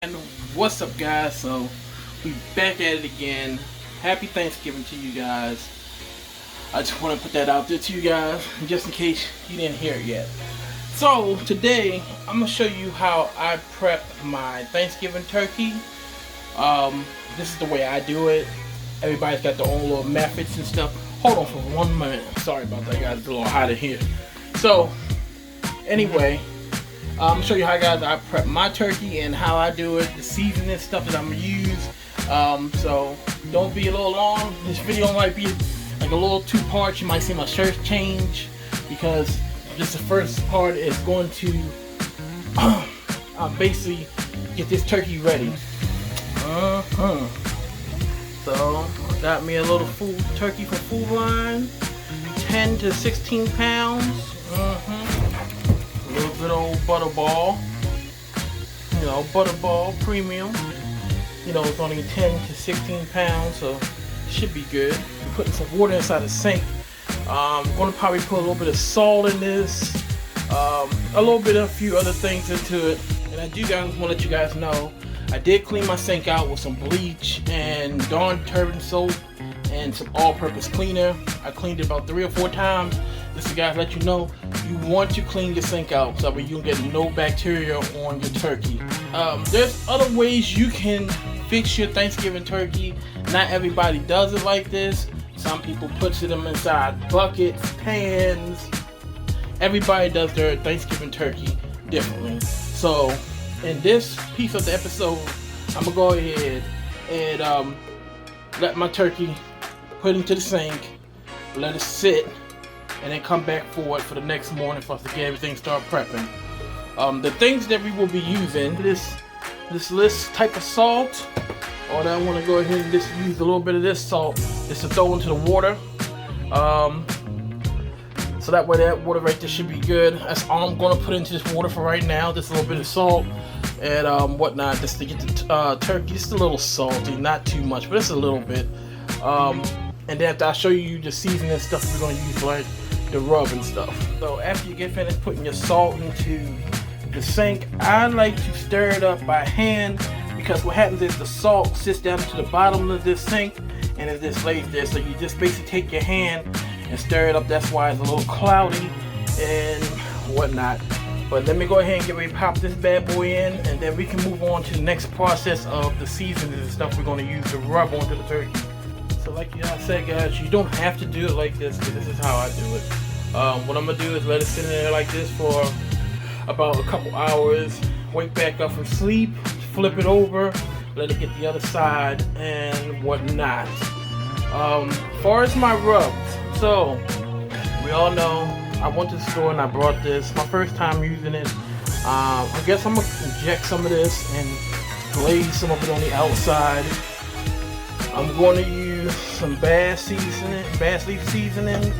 And what's up, guys? So we back at it again. Happy Thanksgiving to you guys. I just want to put that out there to you guys just in case you didn't hear it yet. So today I'm gonna show you how I prep my Thanksgiving turkey. This is the way I do it. Everybody's got their own little methods and stuff. Hold on for 1 minute. Sorry about that, guys. It's a little hot in here. So anyway, I'm gonna show you how I prep my turkey and how I do it, the seasoning stuff that I'm gonna use. So don't be a little long. This video might be like a little 2 parts. You might see my shirt change because this the first part is going to basically get this turkey ready. So I got me a little turkey from Food Line, 10 to 16 pounds. A little bit old butterball, butterball premium. It's only 10 to 16 pounds, so it should be good. I'm putting some water inside the sink. I'm going to probably put a little bit of salt in this, a few other things into it. And I do guys want to let you guys know, I did clean my sink out with some bleach and Dawn detergent soap and some all-purpose cleaner. I cleaned it about 3 or 4 times. Just to guys let you know, you want to clean your sink out so that you can get no bacteria on your turkey. There's other ways you can fix your Thanksgiving turkey. Not everybody does it like this. Some people put them inside buckets, pans. Everybody does their Thanksgiving turkey differently. So in this piece of the episode, I'm gonna go ahead and let my turkey put into the sink, let it sit, and then come back for it for the next morning for us to get everything start prepping. The things that we will be using, this type of salt, or I want to go ahead and just use a little bit of this salt just to throw into the water. So that way that water right there should be good. That's all I'm going to put into this water for right now, just a little bit of salt and whatnot, just to get the turkey just a little salty, not too much, but just a little bit. And then after I show you the seasoning stuff we're going to use, like the rub and stuff. So after you get finished putting your salt into the sink, I like to stir it up by hand, because what happens is the salt sits down to the bottom of this sink and it just lays there. So you just basically take your hand and stir it up. That's why it's a little cloudy and whatnot. But let me go ahead and get ready to pop this bad boy in, and then we can move on to the next process of the seasonings and stuff we're going to use to rub onto the turkey. So like I said, guys, you don't have to do it like this, but this is how I do it. What I'm going to do is let it sit in there like this for about a couple hours, wake back up from sleep, flip it over, let it get the other side and whatnot. As far as my rubs, so we all know I went to the store and I brought this. My first time using it. I guess I'm going to inject some of this and glaze some of it on the outside. I'm going to use some bass leaf seasoning,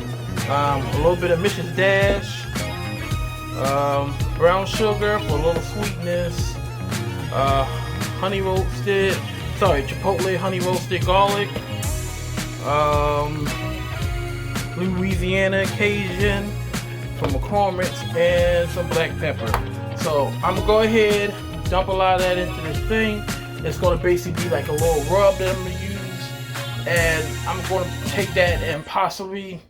a little bit of Mrs. Dash, brown sugar for a little sweetness, chipotle honey roasted garlic, Louisiana Cajun from McCormick's, and some black pepper. So I'm gonna go ahead, dump a lot of that into this thing. It's gonna basically be like a little rub that I'm gonna use, and I'm gonna take that and possibly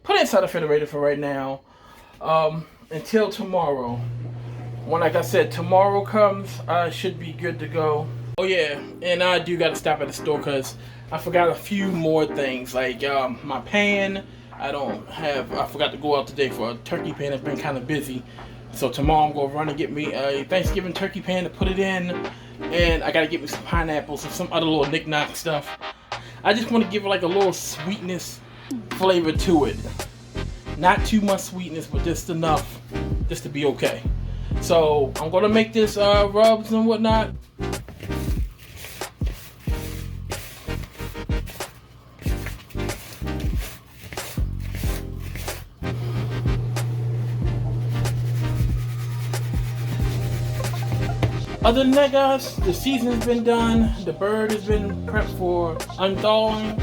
put it inside the refrigerator for right now, until tomorrow. When, like I said, tomorrow comes, I should be good to go. Oh yeah, and I do gotta stop at the store because I forgot a few more things, like my pan. I forgot to go out today for a turkey pan. It's been kind of busy. So tomorrow I'm gonna run and get me a Thanksgiving turkey pan to put it in, and I gotta get me some pineapples and some other little knick-knack stuff. I just want to give it like a little sweetness flavor to it. Not too much sweetness, but just enough just to be okay. So I'm gonna make this rubs and whatnot. Other than that, guys, the seasoning's been done. The bird has been prepped for unthawing.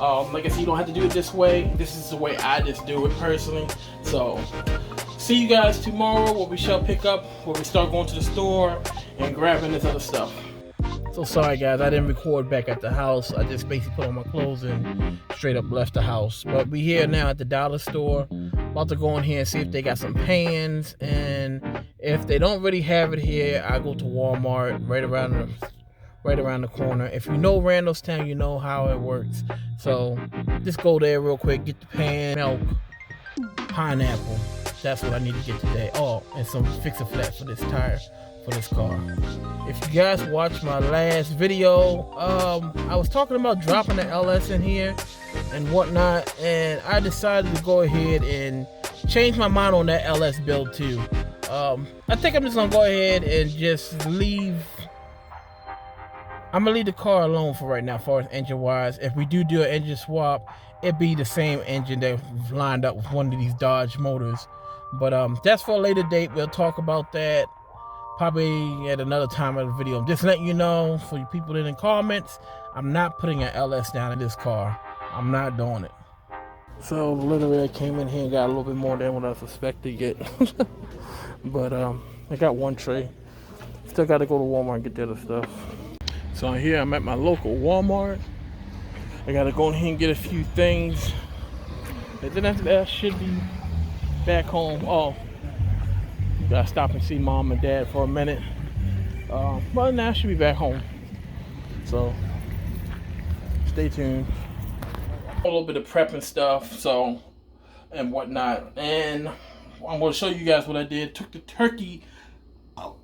Like I said, you don't have to do it this way. This is the way I just do it personally. So see you guys tomorrow, where we shall pick up, where we start going to the store and grabbing this other stuff. So sorry guys, I didn't record back at the house. I just basically put on my clothes and straight up left the house. But we here now at the dollar store. About to go in here and see if they got some pans, and if they don't really have it here, I go to Walmart right around the corner. If you know Randallstown, you know how it works. So just go there real quick, get the pan, milk, pineapple. That's what I need to get today. Oh, and some fix-a-flat for this tire for this car. If you guys watched my last video, I was talking about dropping the LS in here and whatnot, and I decided to go ahead and change my mind on that LS build too. I think I'm just gonna go ahead and just I'm gonna leave the car alone for right now, as far as engine wise. If we do an engine swap, it'd be the same engine that lined up with one of these Dodge motors. But that's for a later date. We'll talk about that probably at another time of the video. I'm just letting you know, for you people in the comments, I'm not putting an LS down in this car. I'm not doing it. So literally I came in here and got a little bit more than what I suspected to get. But I got one tray. Still got to go to Walmart and get the other stuff. So here I'm at my local Walmart. I got to go in here and get a few things. And then after that I should be back home. Oh, gotta stop and see mom and dad for a minute. But now I should be back home. So stay tuned. A little bit of prepping stuff, so and whatnot. And I'm gonna show you guys what I did. Took the turkey out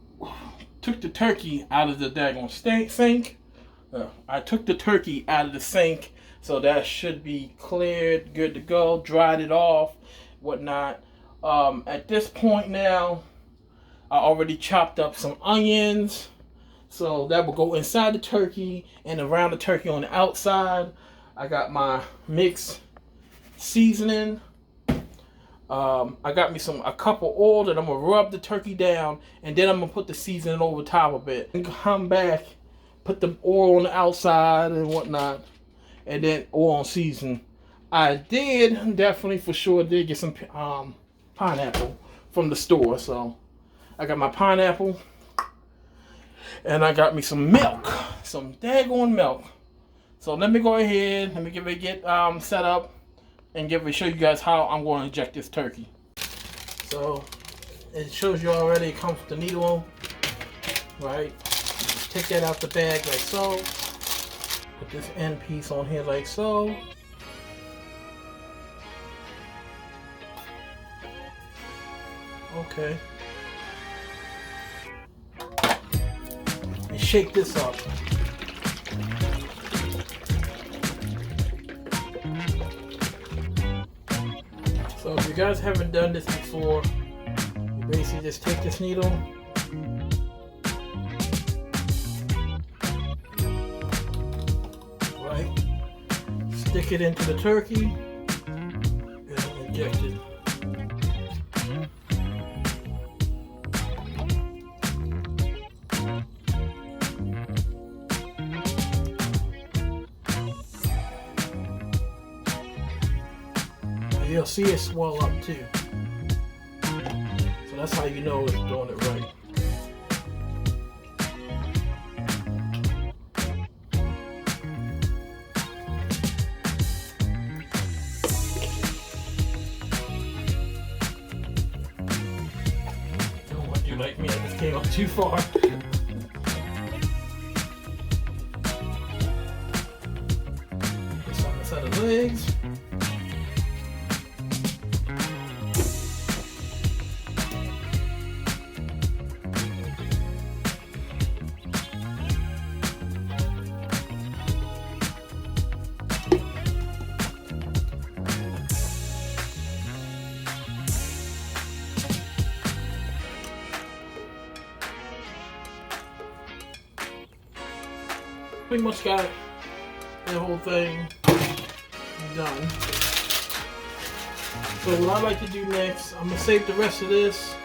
of the daggone sink. I took the turkey out of the sink, so that should be cleared, good to go. Dried it off, whatnot. At this point now, I already chopped up some onions, so that will go inside the turkey and around the turkey on the outside. I got my mixed seasoning. I got me a cup of oil that I'm gonna rub the turkey down, and then I'm gonna put the seasoning over top of it. And come back, put the oil on the outside and whatnot, and then oil and season. I did definitely for sure get some pineapple from the store, so I got my pineapple, and I got me some milk, some daggone milk. So let me go ahead, let me get set up and show you guys how I'm going to inject this turkey. So it shows you already it comes with the needle, right? Take that out the bag like so. Put this end piece on here like so. Okay. And shake this up. So if you guys haven't done this before, you basically just take this needle, right, stick it into the turkey, and inject it. You'll see it swell up too. So that's how you know it's doing it right. Don't want you like me, I just came up too far. Just on the side of the legs. Pretty much got the whole thing done. So what I like to do next, I'm gonna save the rest of this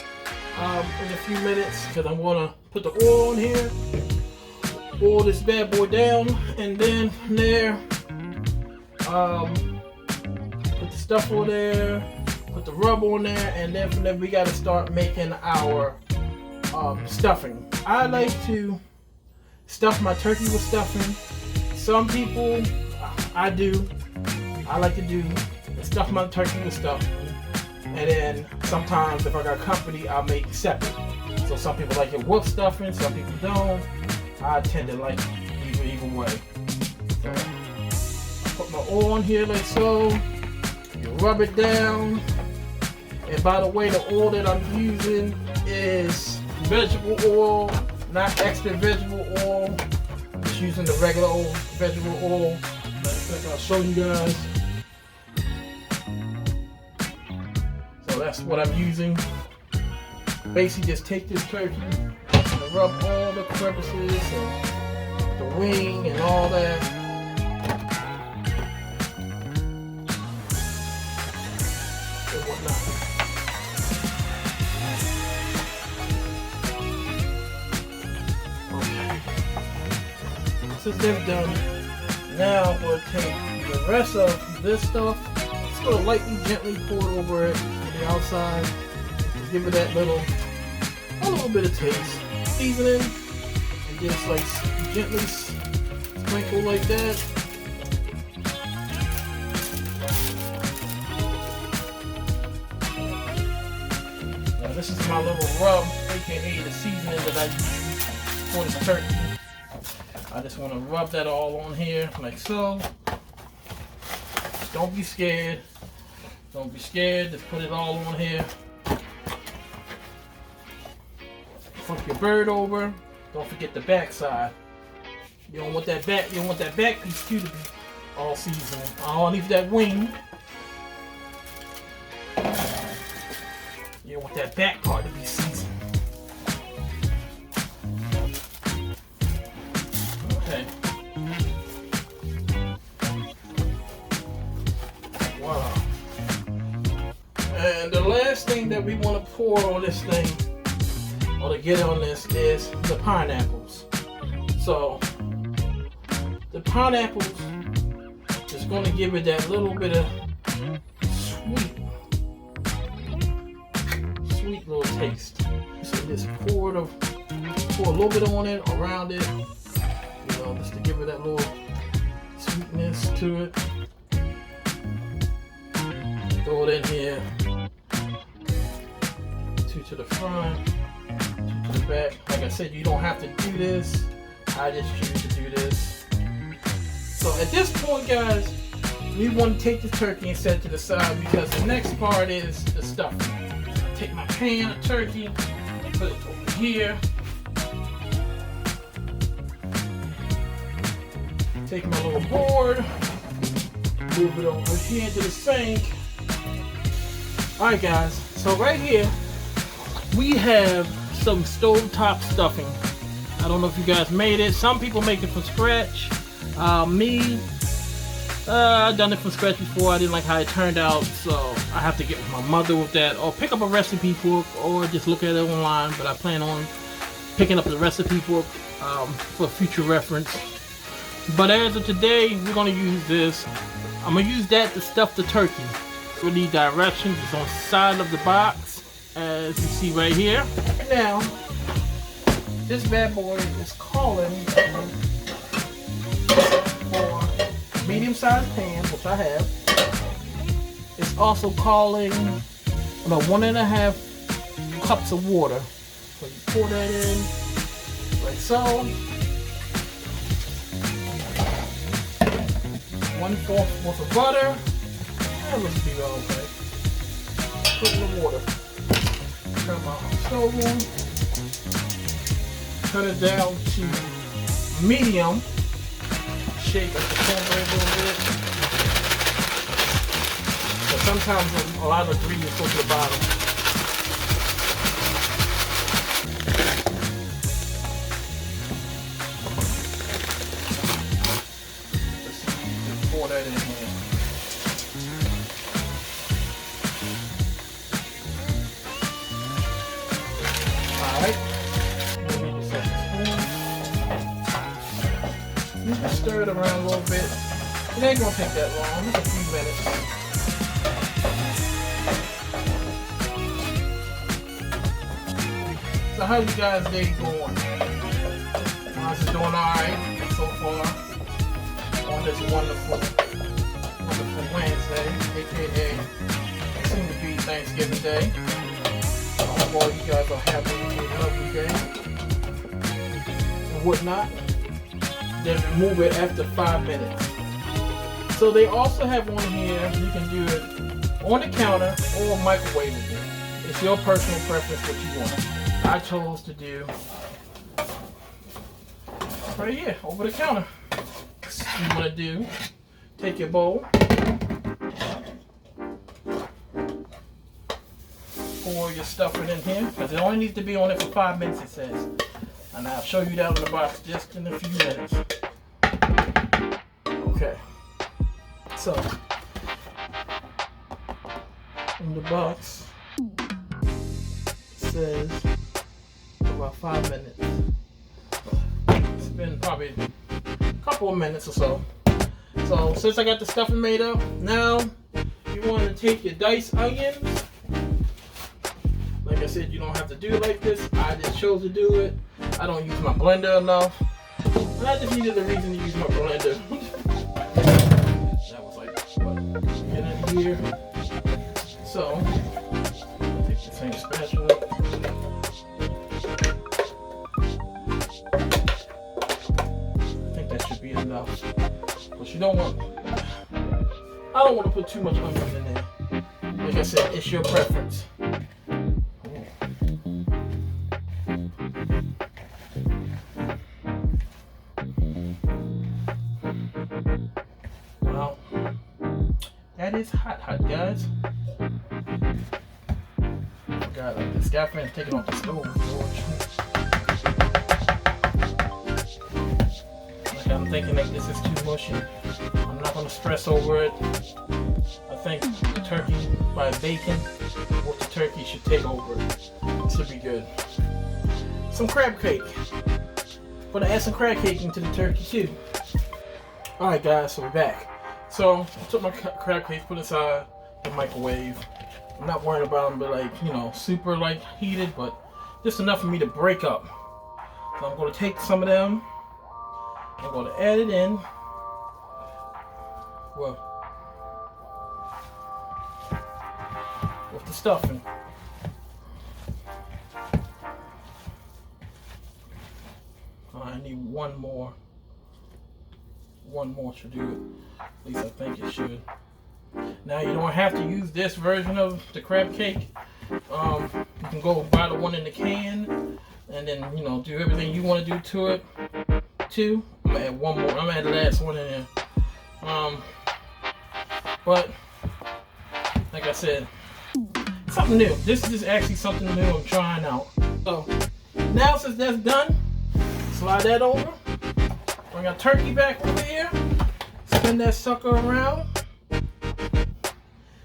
in a few minutes, because I'm gonna put the oil on here, oil this bad boy down, and then from there put the stuff on there, put the rub on there, and then from there we got to start making our stuffing. I like to stuff my turkey with stuffing. Some people, I like to do stuff my turkey with stuffing. And then sometimes if I got company, I'll make separate. So some people like it with stuffing, some people don't. I tend to like either way. So put my oil on here like so. You rub it down. And by the way, the oil that I'm using is vegetable oil, not extra vegetable oil. I'm just using the regular old vegetable oil. I'll show you guys. So that's what I'm using. Basically just take this turkey and rub all the crevices and the wing and all that. And whatnot. Okay. Since that's done, now we'll take the rest of this stuff. Just gonna lightly, gently pour it over it on the outside. Give it that a little bit of taste. Seasoning, and just like gently sprinkle like that. Now this is my little rub, aka the seasoning that I use for this turkey. I just want to rub that all on here like so. Don't be scared. Don't be scared. Just put it all on here. Flip your bird over. Don't forget the back side. You don't want that back. You don't want that back piece too to be all seasoned. I'll leave that wing. You don't want that back part to be seasoned. Okay. Wow. And the last thing that we want to pour on this thing, or to get on this, is the pineapples. So the pineapples is going to give it that little bit of sweet little taste. So just pour a little bit on it, around it, you know, just to give it that little sweetness to it. Throw it in here, two to the front, two to the back. Like I said, you don't have to do this. I just choose to do this. So at this point, guys, we want to take the turkey and set it to the side because the next part is the stuffing. So I take my pan of turkey, put it over here. Take my little board, move it over here to the sink. Alright guys, so right here we have some stovetop stuffing. I don't know if you guys made it. Some people make it from scratch. I've done it from scratch before. I didn't like how it turned out, so I have to get with my mother with that, or pick up a recipe book, or just look at it online. But I plan on picking up the recipe book for future reference. But as of today, we're going to use this. I'm going to use that to stuff the turkey. We need directions. It's on the side of the box, as you see right here. Now, this bad boy is calling for medium-sized pan, which I have. It's also calling about 1.5 cups of water. So you pour that in like so. 1/4 worth of butter. That looks to be okay. Put in the water. Turn my stove on. Turn it down to medium. Shake up the cornbread a little bit. But sometimes a lot of ingredients go to the bottom. Let's pour that in here. Alright. You can stir it around a little bit. It ain't gonna take that long, just a few minutes. So how's you guys' day going? My This is doing alright so far on this wonderful Wednesday, aka soon to be Thanksgiving Day. I hope all you guys are having a lovely day and whatnot. Then remove it after 5 minutes. So they also have on here, you can do it on the counter or microwave it. It's your personal preference what you want. I chose to do right here, over the counter. What you want to do, take your bowl, pour your stuffing in here, because it only needs to be on it for 5 minutes, it says. And I'll show you that in the box just in a few minutes. Okay. So, in the box, it says about 5 minutes. It's been probably a couple of minutes or so. So, since I got the stuffing made up, now you want to take your diced onions. Like I said, you don't have to do it like this. I just chose to do it. I don't use my blender enough. And I just needed a reason to use my blender. That was like, what, beginning of the year. So, take the same spatula. I think that should be enough. But you don't want, I don't want to put too much onions in there. Like I said, it's your preference. Well, that is hot, guys. God, this guy friend's taking off the stove, George. Like I'm thinking like this is too mushy. I'm not gonna stress over it. I think the turkey by bacon with the turkey should take over it. It should be good. Some crab cake. Gonna add some crab cake into the turkey too. Alright guys, so we're back. So I took my crab cakes, put inside the microwave. I'm not worried about them, but like, you know, super like heated, but just enough for me to break up. So I'm gonna take some of them. I'm gonna add it in. Well, with the stuffing. I need one more. One more should do it. At least I think it should. Now you don't have to use this version of the crab cake. You can go buy the one in the can, and then you know do everything you want to do to it. Too. I'm gonna add one more. I'm gonna add the last one in there. But like I said, something new. This is actually something new I'm trying out. So now since that's done, slide that over. Bring our turkey back over here. Spin that sucker around.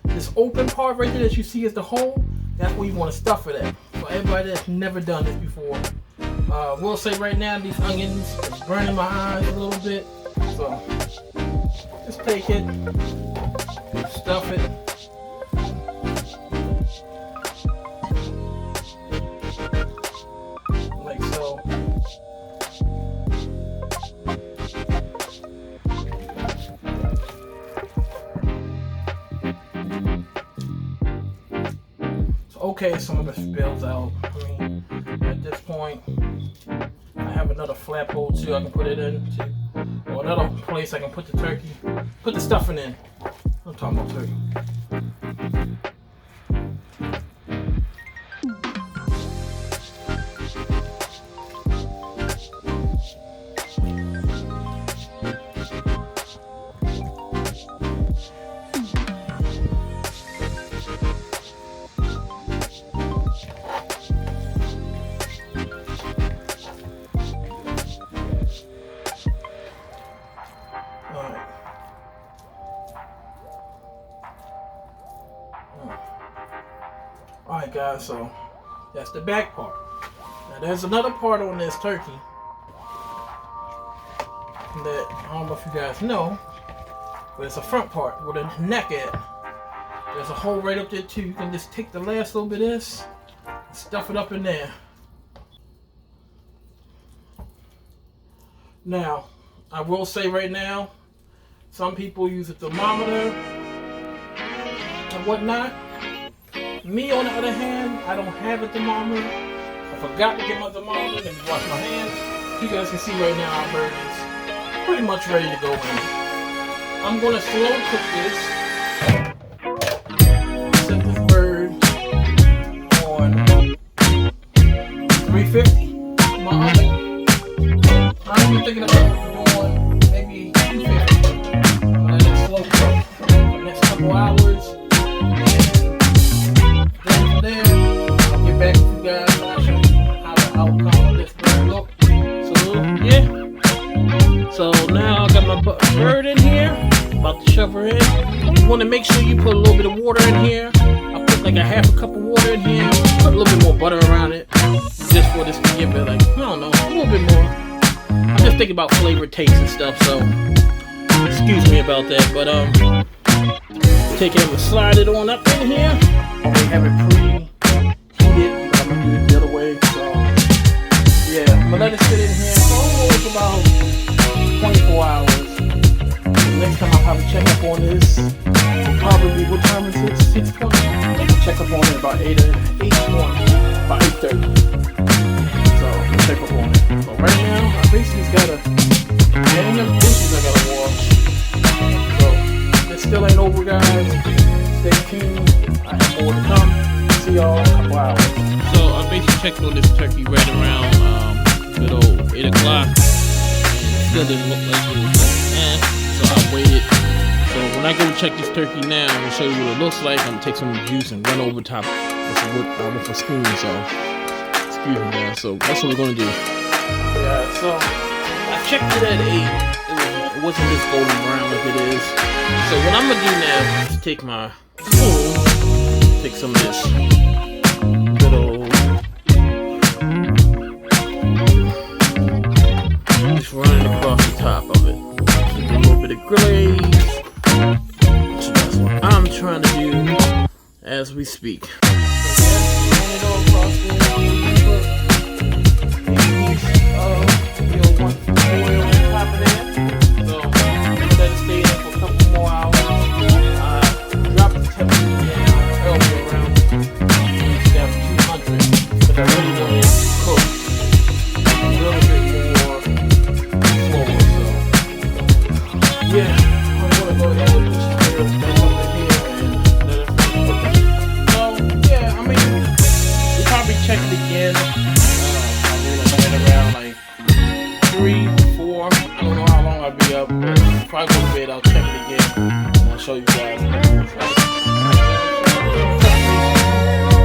This open part right there that you see is the hole. That's where you want to stuff it at. For everybody that's never done this before. We'll say right now these onions is burning my eyes a little bit. So just take it, stuff it. Like so. Okay, some of it spills out. I mean, at this point, I have another flap hole too I can put it in too. Or another place I can put the turkey, put the stuffing in. I'm talking about turkey. Alright guys, so that's the back part. Now there's another part on this turkey that I don't know if you guys know, but it's a front part where the neck at. There's a hole right up there too. You can just take the last little bit of this and stuff it up in there. Now, I will say right now, some people use a thermometer and whatnot. Me, on the other hand, I don't have a thermometer. I forgot to get my thermometer and wash my hands. You guys can see right now our bird is pretty much ready to go in. I'm going to slow cook this. Set this bird on 350. My oven. I'm even thinking about doing maybe 250. But I just slow cook for the next couple hours. Then from there, I'll get back with you guys and I'll show you how the outcome of this bird look. So yeah. So now I got my bird in here. About to shove her in. You want to make sure you put a little bit of water in here. I put like a half a cup of water in here. Put a little bit more butter around it. Just for this to give it like, I don't know, a little bit more. I'm just thinking about flavor, taste, and stuff, so excuse me about that. But take it and slide it on up in here. Already have it preheated, but I'm gonna do it the other way. So yeah, I'm gonna let it sit in here for almost about 24 hours. Next time I'll probably check up on this. Probably be, what time is it? 6:20. Check up on it about 8:20, about 8:30. So check up on it. So right now, I basically got a gang of dishes I gotta wash. So it still ain't over, guys. Stay tuned. I have more to come. See y'all in a couple hours. So I basically checked on this turkey right around good old 8 o'clock. And it still didn't look like it was like, so I waited. So when I go check this turkey now, I'm gonna show you what it looks like. I'm gonna take some juice and run over top with a spoon. So excuse me, guys. So that's what we're gonna do. Yeah. So I checked it at 8. It wasn't this golden brown like it is. So what I'm gonna do now is take my spoon, take some of this good old, just running across the top of it. Keep a little bit of glaze. So that's what I'm trying to do as we speak. So yeah, run it all across there. Put a piece of your oil on top of there. So let it stay there for a couple more hours. Drop the temperature down earlier around 200 because I really want it to cook a little bit more slower. So yeah, I'm gonna go ahead and just clear this up in here and let it finish cooking. So yeah, I mean, we'll probably check it again. I'll right around like 3, 4. I don't know how long I'll be up, but probably go to bed. I'll check it again and I'll show you guys.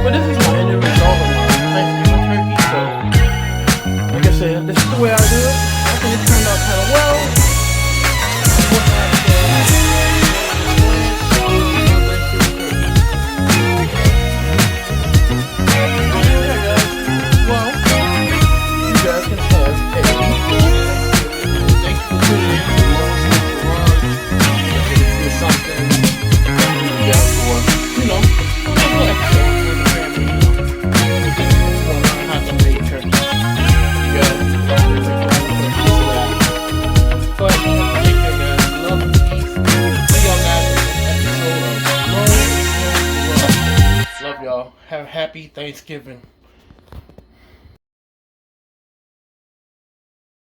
But this is my end result of my Thanksgiving turkey. So like I said, this is the way I do it. I think it turned out kind of well. Have a happy Thanksgiving.